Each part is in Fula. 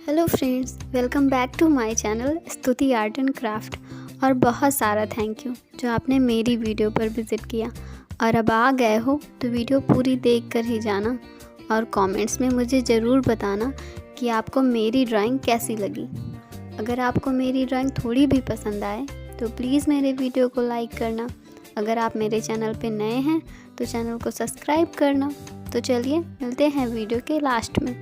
Hello friends, welcome back to my channel Stuti art and craft. और बहुत सारा thank you जो आपने मेरी वीडियो पर विज़िट किया। और अब आ गए हो तो वीडियो पूरी देख कर ही जाना और कमेंट्स में मुझे ज़रूर बताना कि आपको मेरी ड्राइंग कैसी लगी। अगर आपको मेरी ड्राइंग थोड़ी भी पसंद आए तो प्लीज़ मेरे वीडियो को लाइक करना। अगर आप मेरे चैनल पे नए हैं तो चैनल को सब्सक्राइब करना। तो चलिए मिलते हैं वीडियो के लास्ट में।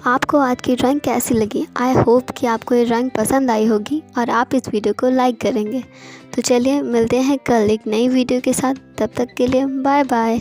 आपको आज की ड्राइंग कैसी लगी? आई होप कि आपको ये ड्राइंग पसंद आई होगी और आप इस वीडियो को लाइक करेंगे। तो चलिए मिलते हैं कल एक नई वीडियो के साथ। तब तक के लिए बाय बाय।